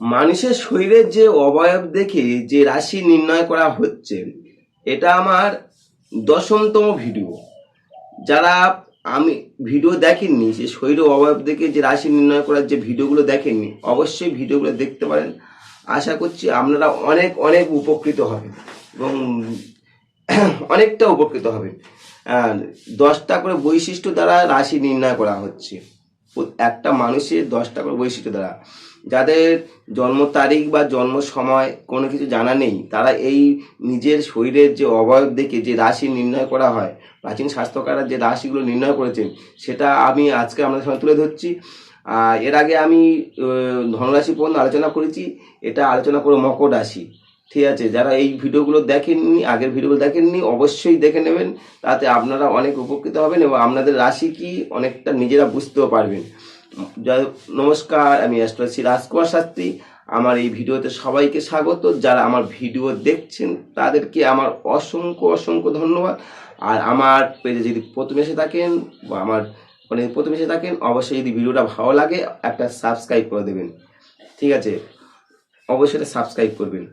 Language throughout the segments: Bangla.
মানুষের শরীরের যে অবয়ব দেখে যে রাশি নির্ণয় করা হচ্ছে, এটা আমার 10তম ভিডিও। যারা আমি ভিডিও দেখেননি, যে শরীরের অবয়ব দেখে যে রাশি নির্ণয় করার যে ভিডিওগুলো দেখেননি, অবশ্যই ভিডিওগুলো দেখতে পারেন। আশা করছি আপনারা অনেক অনেক উপকৃত হবেন এবং অনেকটা উপকৃত হবেন। 10টা করে বৈশিষ্ট্য দ্বারা রাশি নির্ণয় করা হচ্ছে। একটা মানুষের 10টা করে বৈশিষ্ট্য দ্বারা, যাদের জন্ম তারিখ বা জন্ম সময় কোনো কিছু জানা নেই, তারা এই নিজের শরীরের যে অবয়ব দেখে যে রাশি নির্ণয় করা হয়, প্রাচীন শাস্ত্রকাররা যে রাশিগুলো নির্ণয় করেছেন, সেটা আমি আজকে আমাদের সামনে তুলে ধরছি। এর আগে আমি ধনুরাশি পর্যন্ত আলোচনা করেছি, এটা আলোচনা করবো মকর রাশি। ঠিক আছে, যারা এই ভিডিওগুলো দেখেননি, আগের ভিডিওগুলো দেখেননি, অবশ্যই দেখে নেবেন, তাতে আপনারা অনেক উপকৃত হবেন এবং আপনাদের রাশি কি অনেকটা নিজেরা বুঝতেও পারবেন। নমস্কার, আমি অ্যাস্ট্রোলজি রাজকুমার শাস্ত্রী। আমার এই ভিডিওতে সবাইকে স্বাগত। যারা আমার ভিডিও দেখছেন তাদেরকে আমার অসংখ্য অসংখ্য ধন্যবাদ। আর আমার পেজে যদি প্রথমে এসে থাকেন বা আমার প্রথমে এসে থাকেন, অবশ্যই যদি ভিডিওটা ভালো লাগে একটা সাবস্ক্রাইব করে দেবেন। ঠিক আছে, অবশ্যই এটা সাবস্ক্রাইব করবেন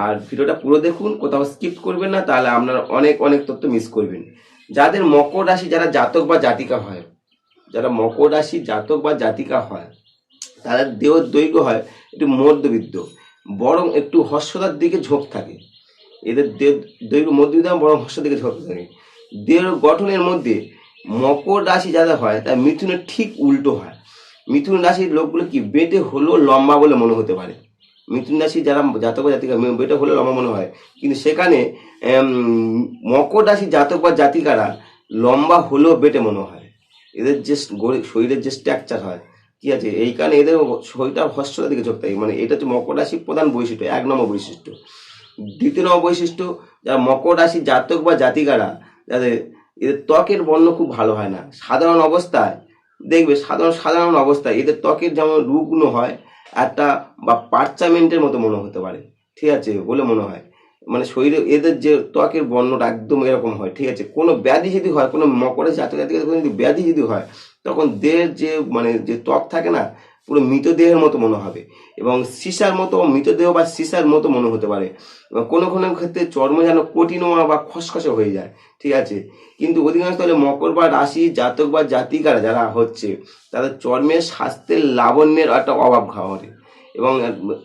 আর ভিডিওটা পুরো দেখুন, কোথাও স্কিপ করবেন না, তাহলে আপনারা অনেক অনেক তথ্য মিস করবেন। যাদের মকর রাশি, যারা জাতক বা জাতিকা হয়, যারা মকর রাশি জাতক বা জাতিকা হয়, তাদের দেহ দৈর্ঘ্য হয় একটু মধ্যবিত্ত, বরং একটু হর্ষতার দিকে ঝোঁক থাকে। এদের দেহ দৈর্ঘ্য মধ্যবিত্ত বরং হর্ষের দিকে ঝোঁক থাকে। দেহ গঠনের মধ্যে মকর রাশি যারা হয় তার মিথুনের ঠিক উল্টো হয়। মিথুন রাশির লোকগুলো কি বেটে হলেও লম্বা বলে মনে হতে পারে। মিথুন রাশি যারা জাতক বা জাতিকা বেটে হলেও লম্বা মনে হয়, কিন্তু সেখানে মকর রাশি জাতক বা জাতিকারা লম্বা হলেও বেটে মনে হয়। এদের যে শরীরের যে স্ট্রাকচার হয়, ঠিক আছে, এই কারণে এদের শরীরটা হর্ষতার দিকে ঝোঁক থাকে। মানে এটা হচ্ছে মকর রাশির প্রধান বৈশিষ্ট্য, 1 নম্বর বৈশিষ্ট্য। 2 নম্বর বৈশিষ্ট্য, যারা মকর রাশি জাতক বা জাতিকারা, যাদের এদের ত্বকের বর্ণ খুব ভালো হয় না। সাধারণ অবস্থায় দেখবে, সাধারণ অবস্থায় এদের ত্বকের যেমন রুগ্ন হয়, একটা বা পার্চামেন্টের মতো মনে হতে পারে, ঠিক আছে, বলে মনে হয়। মানে শরীরে এদের যে ত্বকের বর্ণটা একদম এরকম হয়। ঠিক আছে, কোনো ব্যাধি যদি হয়, কোনো মকরের জাতক জাতিকাদের কোনো যদি ব্যাধি যদি হয়, তখন দেহের যে যে ত্বক থাকে না, পুরো মৃতদেহের মতো মনে হবে এবং সীসার মতো, মৃতদেহ বা সীসার মতো মনে হতে পারে। এবং কোনো কোনো ক্ষেত্রে চর্ম যেন কঠিনোয়া বা খসখসে হয়ে যায়। ঠিক আছে, কিন্তু অধিকাংশ তাহলে মকর বা রাশি জাতক বা জাতিকারা যারা হচ্ছে, তাদের চর্মের স্বাস্থ্যের লাবণ্যের একটা অভাব ঘটে এবং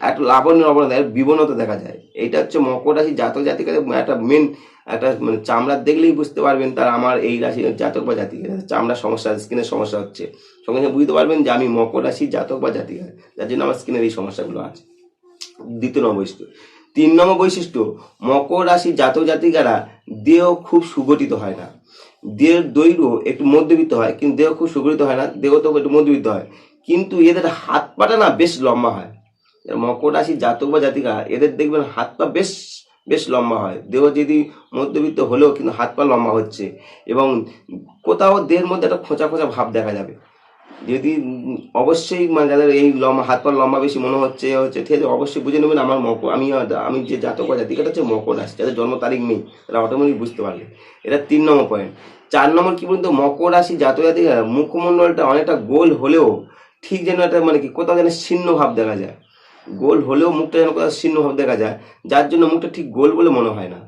একটা লাবণ্যের অভাব, বিবর্ণতা দেখা যায়। এইটা হচ্ছে মকর রাশি জাতক জাতিকাদের একটা মেন একটা, মানে চামড়া দেখলেই বুঝতে পারবেন তারা আমার এই রাশির জাতক বা জাতিকা। চামড়ার সমস্যা, স্কিনের সমস্যা হচ্ছে, সঙ্গে সঙ্গে বুঝতে পারবেন যে আমি মকর রাশি জাতক বা জাতিকা, যার জন্য আমার স্কিনের এই সমস্যাগুলো আছে। 2 নম্বর বৈশিষ্ট্য। 3 নম্বর বৈশিষ্ট্য, মকর রাশি জাতক জাতিকারা দেহ খুব সুগঠিত হয় না। দেহের দৈর্ঘ্য একটু মধ্যবিত্ত হয়, কিন্তু দেহ খুব সুগঠিত হয় না, দেহ তো একটু মধ্যবিত্ত হয়, কিন্তু এদের হাত পাটা না বেশ লম্বা হয়। মকর রাশি জাতক বা জাতিকা, এদের দেখবেন হাত পা বেশ বেশ লম্বা হয়। দেহ যদি মধ্যবিত্ত হলেও কিন্তু হাত পা লম্বা হচ্ছে এবং কোথাও দেহের মধ্যে একটা খোঁচা খোঁচা ভাব দেখা যাবে। যদি অবশ্যই, মানে যাদের এই লম্বা হাত পা লম্বা বেশি মনে হচ্ছে ঠিক আছে, অবশ্যই বুঝে নেবেন আমার আমি যে জাতক বা জাতিকাটা হচ্ছে মকর রাশি, যাদের জন্ম তারিখ নেই, তারা অটোমেটিক বুঝতে পারবে। এটা 3 নম্বর পয়েন্ট। 4 নম্বর কি বলতো, মকর রাশি জাতক জাতিকা মুখমণ্ডলটা অনেকটা গোল হলেও ঠিক যেন একটা, মানে কি, কোথাও যেন শীর্ণ ভাব দেখা যায়। গোল হলেও মুখটা যেন কোথাও শীর্ণ ভাব দেখা যায়, যার জন্য মুখটা ঠিক গোল বলে মনে হয় না।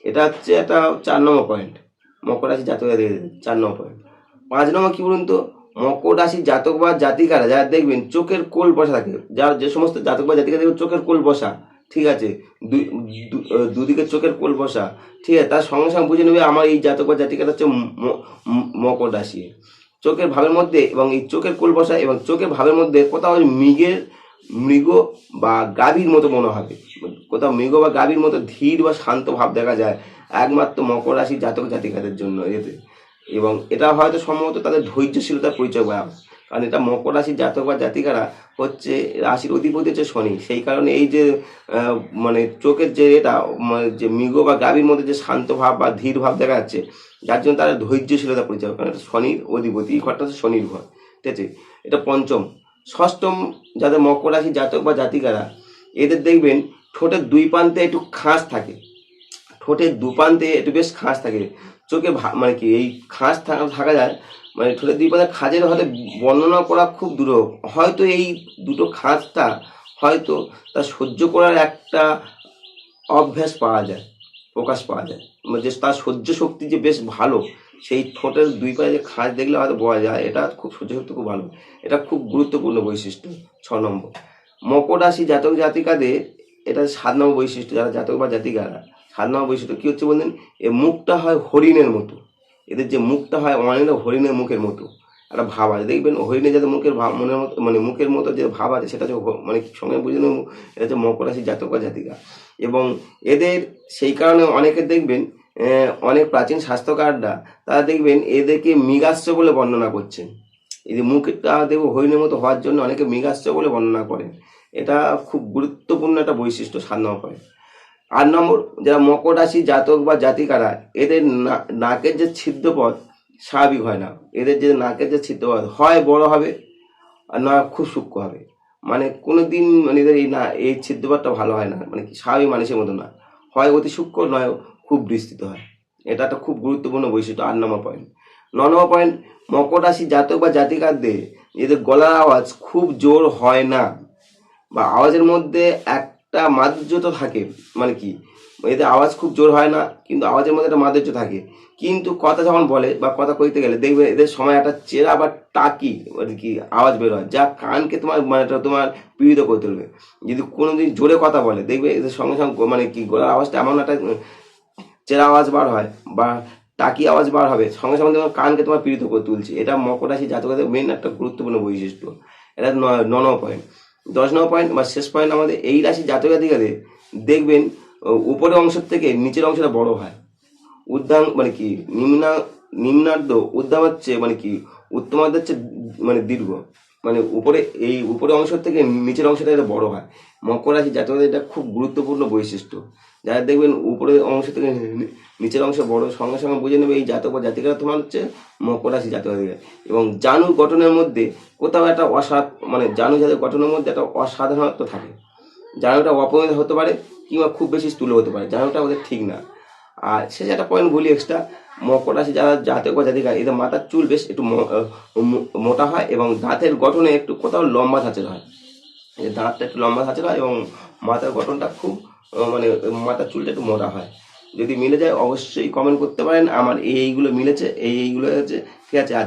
এটা হচ্ছে একটা 4 নম্বর পয়েন্ট, মকর রাশি জাতক জাতিকাদের 4 নম্বর পয়েন্ট। 5 নম্বর কি বলুন তো, মকর রাশির জাতক বা জাতিকারা যারা দেখবেন চোখের কোল বসা থাকে, যার যে সমস্ত জাতক বা জাতিকা দেখবেন চোখের কোল বসা, ঠিক আছে, দুদিকে চোখের কোল বসা, ঠিক আছে, তার সঙ্গে সঙ্গে বুঝে নেবে আমার এই জাতক বা জাতিকাটা হচ্ছে মকর রাশি। চোখের ভাবের মধ্যে এবং এই চোখের কোল বসা এবং চোখের ভাবের মধ্যে কোথাও মৃগ বা গাভীর মতো মনে হবে, কোথাও মৃগ বা গাভীর মতো ধীর বা শান্ত ভাব দেখা যায় একমাত্র মকর রাশির জাতক জাতিকাদের জন্য এতে। এবং এটা হয়তো সম্ভবত তাদের ধৈর্যশীলতার পরিচয় পাওয়া, কারণ এটা মকর রাশির জাতক বা জাতিকারা হচ্ছে, রাশির অধিপতি হচ্ছে শনি, সেই কারণে এই যে মানে চোখের যে এটা, মানে যে মৃগ বা গাভীর মধ্যে যে শান্ত ভাব বা ধীর ভাব দেখা যাচ্ছে, যার জন্য তারা ধৈর্যশীলতা পরিচয়, কারণ এটা শনির অধিপতি, এই ঘরটা হচ্ছে শনির ঘর। ঠিক আছে, এটা 5ম। 6ম, যাদের মকর রাশির জাতক বা জাতিকারা, এদের দেখবেন ঠোঁটের 2 প্রান্তে একটু খাঁজ থাকে, ঠোঁটের 2 প্রান্তে একটু বেশ খাঁজ থাকে। চোখে মানে কি এই খাঁজ থাকা যায়, মানে ঠোঁটের 2 প্রান্তে খাঁজের হয়তো বর্ণনা করা খুব দূর, হয়তো এই দুটো খাঁজটা হয়তো তার সহ্য করার একটা অভ্যাস পাওয়া যায়, প্রকাশ পাওয়া যায়, যে তার সহ্য শক্তি যে বেশ ভালো, সেই ঠোঁটের দুই পায়ে যে খাঁজ দেখলে হয়তো বোঝা যায় এটা খুব সহ্য শক্তি খুব ভালো। এটা খুব গুরুত্বপূর্ণ বৈশিষ্ট্য। 6 নম্বর, মকর রাশি জাতক জাতিকাদের এটা 7 নম্বর বৈশিষ্ট্য, যারা জাতক বা জাতিকারা 7 নম্বর বৈশিষ্ট্য কী হচ্ছে বললেন, এ মুখটা হয় হরিণের মতো। এদের যে মুখটা হয় অনেকটা হরিণের মুখের মতো একটা ভাব আছে, দেখবেন হরিণের যাতে মুখের ভাব মনের মতো মানে মুখের মতো যে ভাব আছে সেটা হচ্ছে মানে সঙ্গে বুঝে নেব এটা হচ্ছে মকর রাশি জাতক বা জাতিকা। এবং এদের সেই কারণে অনেকে দেখবেন অনেক প্রাচীন স্বাস্থ্যকাররা তারা দেখবেন এদেরকে মৃগাস্ত্র বলে বর্ণনা করছেন। এই যে মুখটা দেখব হরিণের মতো হওয়ার জন্য অনেকে মৃগাস্ত্র বলে বর্ণনা করেন। এটা খুব গুরুত্বপূর্ণ একটা বৈশিষ্ট্য 7 নম্বর পয়েন্ট। 8 নম্বর, যারা মকর রাশি জাতক বা জাতিকারা এদের নাকের যে ছিদ্রপথ স্বাভাবিক হয় না। এদের যে নাকের যে ছিদ্রপথ হয় বড় হবে আর না খুব সূক্ষ্ম হবে, মানে কোনো দিন মানে এদের এই ছিদ্রপথটা ভালো হয় না, মানে স্বাভাবিক মানুষের মতো না, হয় অতি সূক্ষ্ম নয় খুব বিস্তৃত হয়। এটা একটা খুব গুরুত্বপূর্ণ বৈশিষ্ট্য। 8 নম্বর পয়েন্ট। 9 নম্বর পয়েন্ট, মকর রাশি জাতক বা জাতিকাদের এদের গলার আওয়াজ খুব জোর হয় না, বা আওয়াজের মধ্যে একটা মাধুর্যতা থাকে, মানে কি এদের আওয়াজ খুব জোর হয় না কিন্তু আওয়াজের মধ্যে একটা মাধুর্য থাকে। কিন্তু কথা যখন বলে বা কথা কইতে গেলে দেখবে এদের সময় একটা চেরা বা টাকি মানে কি আওয়াজ বের হয়, যা কানকে তোমার মানে তোমার পীড়িত করে তুলবে। যদি কোনোদিন জোরে কথা বলে দেখবে এদের সঙ্গে সঙ্গে মানে কি গলার আওয়াজটা এমন একটা চেরা আওয়াজ বার হয় বা টাকি আওয়াজ বার হবে, সঙ্গে সঙ্গে তোমার কানকে তোমার পীড়িত করে তুলছে। এটা মকর রাশি জাতকদের মেন একটা গুরুত্বপূর্ণ বৈশিষ্ট্য। এটা 9 নম্বর পয়েন্ট। 10 নম্বর পয়েন্ট বা শেষ পয়েন্ট, আমাদের এই রাশি জাতক জাতিকাদের দেখবেন উপরের অংশের থেকে নিচের অংশটা বড় হয়। মানে কি নিম্নার্ধ উদ্দামার মানে কি উত্তমার্ধের চেয়ে মানে দীর্ঘ, মানে উপরে অংশ থেকে নিচের অংশটা এটা বড় হয়। মকর রাশি জাতকদের এটা খুব গুরুত্বপূর্ণ বৈশিষ্ট্য। যারা দেখবেন উপরের অংশ থেকে নিচের অংশ বড়, সঙ্গে সঙ্গে বুঝে নেবে এই জাতক বা জাতিকারা তোমার হচ্ছে মকর রাশি জাতক জাতিকা। এবং জানু গঠনের মধ্যে কোথাও একটা মানে জানু জাতের গঠনের মধ্যে একটা অসাধারণত্ব থাকে। জানুটা অপরিণত হতে পারে কিংবা খুব বেশি স্থূল হতে পারে, জানুটা ওদের ঠিক না। আর শেষে একটা পয়েন্ট বলি এক্সট্রা, মকর রাশি যারা জাতক বা জাতিকা এদের মাথার চুল বেশ একটু মোটা হয় এবং দাঁতের গঠনে একটু কোথাও লম্বা ধাঁচের হয়। এই দাঁতটা একটু লম্বা ধাঁচের হয় এবং মাথার গঠনটা খুব মানে মাথার চুলটা একটু মোটা হয়। যদি মিলে যায় অবশ্যই কমেন্ট করতে পারেন আমার এইগুলো মিলেছে, এইগুলো হচ্ছে ঠিক আছে। আর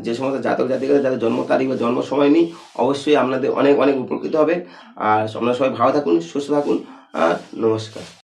যে সমস্ত জাতক জাতিকা যাদের জন্ম তারিখ বা জন্ম সময় নেই অবশ্যই আপনাদের অনেক অনেক উপকৃত হবে। আর আপনারা সবাই ভালো থাকুন, সুস্থ থাকুন। নমস্কার।